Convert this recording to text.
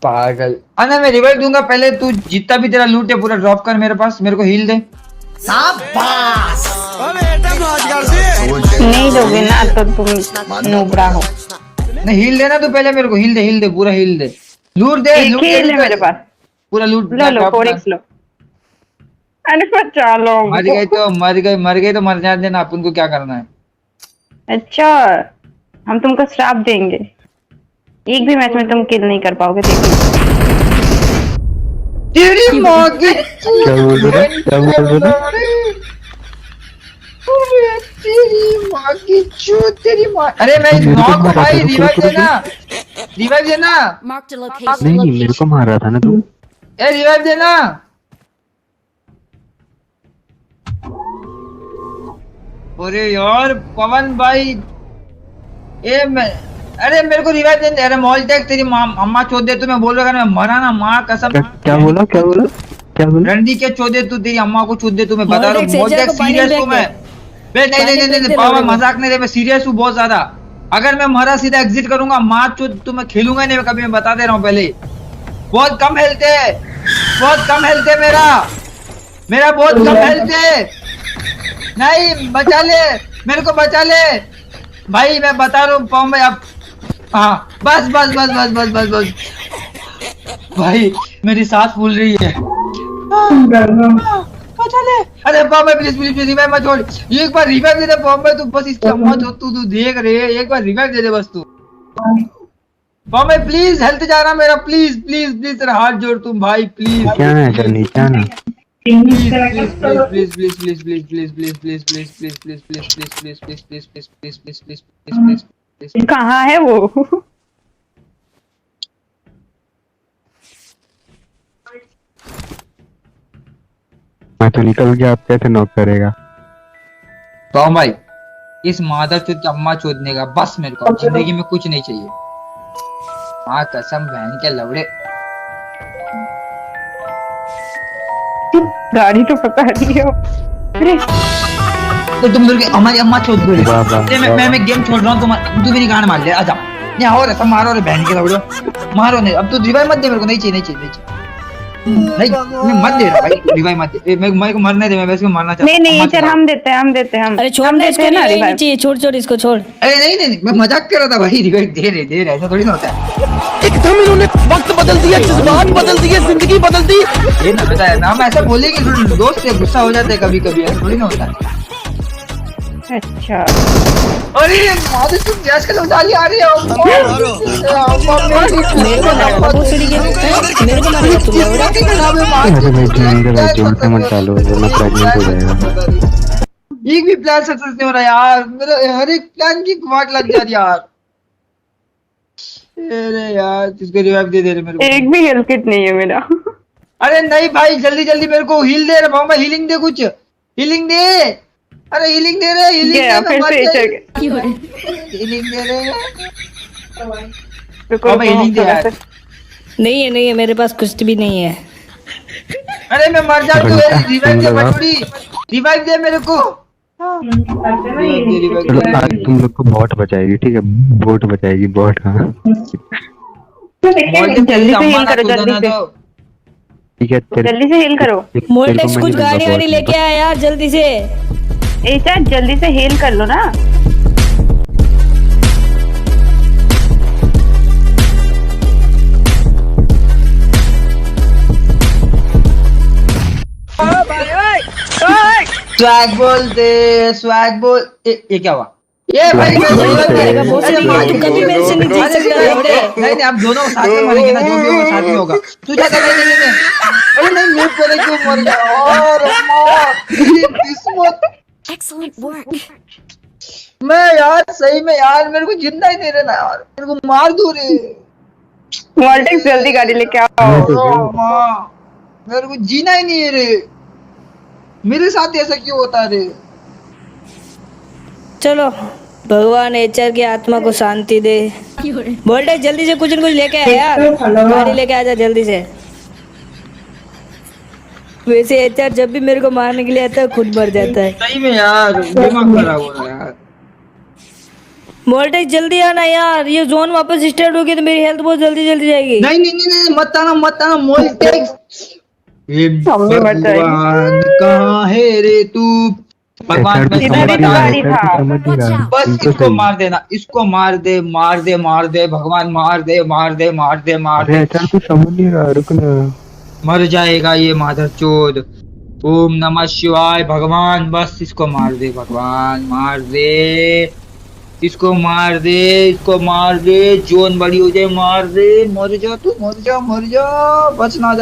पागल। अना मैं रिवाइव दूंगा, पहले तू जितना भी तेरा लूट है पूरा ड्रॉप कर मेरे पास, मेरे को हील दे। नहीं दोगे ना तो तुम नूबड़ा हो। नहीं हील देना तू, पहले मेरे को हील दे पूरा हील दे। लूट दे, एक लूट ही दे है मेरे पास, पूरा लूट लो लो ड्रॉप कर। 4x लो। अरे बचा लो मर गए तो मर जाने देना, अपन को क्या करना है। अच्छा हम तुमको श्राप देंगे, एक भी मैच में तुम किल नहीं कर पाओगे, देखो। तेरी माँ की क्या बोल रहे हो? क्या बोल रहे हो? तेरी माँ की चूत, तेरी माँ। अरे मैं नॉक हूँ भाई, रिवाइव देना। Marked a location. नहीं मेरे को मार रहा था ना तू। ए रिवाइव देना। अरे यार पवन भाई, अरे मेरे को रिवाइव देने। अरे मॉलटेक तेरी अम्मा चोद दे, तुम्हें बोल रहा मैं मरा ना, माँ कसम। क्या बोला? रंडी के चोदे तू, तेरी अम्मा को चोद दे, तुम्हें बता रहा हूँ। मॉलटेक सीरियस हूँ मैं। नहीं पापा मजाक नहीं दे, मैं सीरियस हूँ बहुत ज्यादा। अगर मैं मरा सीधा एग्जिट करूंगा, माँ चोद तो मैं खेलूंगा नहीं कभी, मैं बता दे रहा हूँ पहले। बहुत कम हेल्थ है मेरा बहुत कम हेल्थ है। नहीं बचा ले, मेरे को बचा ले भाई, मैं बता रहा हूँ पवन भाई। अब हाँ बस भाई, मेरी सांस फूल रही है। बचा ले। अरे पवन भाई प्लीज रिवाइव मत छोड़, एक बार रिवाइव दे दे पवन भाई, तू बस इसकी अम्मा जो तू देख रहे है, एक बार रिवाइव दे दे बस तू। पवन भाई प्लीज, हेल्थ जा रहा मेरा, प्लीज तेरा हाथ जोड़ तुम भाई, प्लीज। क्या है करनी, क्या ना? प्लीज। कहाँ है वो? मैं तो निकल गया, आप कैसे नॉक करेगा? तो भाई इस मादर चोद की अम्मा चोदने का बस, मेरे को जिंदगी में कुछ नहीं चाहिए। हाँ कसम बहन के लवड़े। गाड़ी तो पता नहीं है। अरे तो तुम लोग हमारी अम्मा चोद बोले। वाह, वाह, मैं गेम छोड़ रहा हूँ, तू मेरी गान मार ले, आजा। नहीं और ऐसा मारो रे बहन के लवड़े, मारो नहीं। अब तू रिवाइव मत दे मेरे को, नहीं चाहिए। नहीं मैं मत दे रहा भाई, रिवाइव मत दे। मैं को मरने दे, मैं वैसे मरना चाहता हूं। नहीं चल हम देते हैं। अरे छोड़ दे इसको, ना नहीं रिवाइव। चाहिए, छोड़ इसको छोड़। अरे नहीं मैं मजाक कर रहा था भाई, रिवाइव दे रहे ऐसा थोड़ी ना होता है। एकदम इन्होंने वक्त बदल दिया, जज्बात बदल दिए, जिंदगी बदल दी। ये ना होता है ना, हम ऐसा बोले कि दोस्त से गुस्सा हो जाते हैं कभी ऐसा थोड़ी ना होता है। अच्छा अरे मादर तुम गैस का लौटा लिया, आ रही हो मेरे को मारेगा भोसड़ी के, मेरे को मारेगा तू लौड़ा। अरे भाई जोन पे मत डालो, वरना प्रेग्नेंट हो जाएगा। एक भी प्लान सक्सेस नहीं हो रहा यार, मेरा हर एक प्लान की वाट लग जा रही यार। अरे यार इसको रिवाइव दे रे मेरे को। एक भी हेल्थ किट नहीं है मेरा। अरे नहीं भाई जल्दी मेरे को हील दे रे भाई, हीलिंग दे, कुछ हीलिंग दे। अरे हीलिंग दे रे, हीलिंग दे, फिर से चल हीलिंग दे रे। रुको हीलिंग दे यार। नहीं है मेरे पास कुछ भी नहीं है। अरे मैं मर जाऊं तो रिवाइव दे बटूरी, रिवाइव दे मेरे को। चलो आज तुम लोग को बॉट बचाएगी, ठीक है? बोट बचाएगी, बॉट। हाँ जल्दी से हील करो, ठीक है, जल्दी से हील करो। मोल्टेक्स कुछ गाड़ी वाड़ी लेके आया यार जल्दी से। ऐसा जल्दी से हील कर लो ना। स्वैग बोल। ये क्या हुआ? ये भाई तू कभी मेरे से नहीं जीत सकता। नहीं अब दोनों साथ में मरेंगे ना, जो भी होगा साथ में होगा। तू जा नहीं। अरे नहीं मैं पहले क्यों मर गया? और किस्मत। Excellent work. मैं यार सही में यार, मेरे को जिंदा ही नहीं रहना यार, मेरे को मार दो रे। वॉल्टेक्स जल्दी गाड़ी लेके आओ। मेरे को जीना ही नहीं है रे, मेरे साथ ऐसा क्यों होता रे? चलो भगवान एचआर की आत्मा को शांति दे। वोल्टेक्स जल्दी से कुछ न कुछ लेके आ यार, गाड़ी लेके आ जा जल्दी से। वैसे एचआर जब भी मेरे को मारने के लिए आता है खुद मर जाता है। सही में यार दिमाग खराब हो रहा है यार। वोल्टेज जल्दी आना यार, ये जोन वापस स्टार्ट होगी तो मेरी हेल्थ बहुत जल्दी जल्दी जाएगी। नहीं नहीं नहीं नहीं, मत आना मोल्टेक्स। हे मम्मी मत जाएगी। भगवान कहाँ है रे तू? भगवान मैं इधर ही बता गाड़ी रहा था। हूँ, बस इसको मार देना, इसको मार दे मार दे मार दे भगवान, मार दे मार दे मार दे मार अरे दे। एचआर तू समझ नहीं रहा, रुक ना। मर जाएगा ये माधरचोद। ओम नमः शिवाय भगवान, बस इसको मार दे भगवान, मार दे इसको, मार दे इसको, मार दे जोन बड़ी हो जाए, मार दे, मर जा तू, मर जा बच ना जा।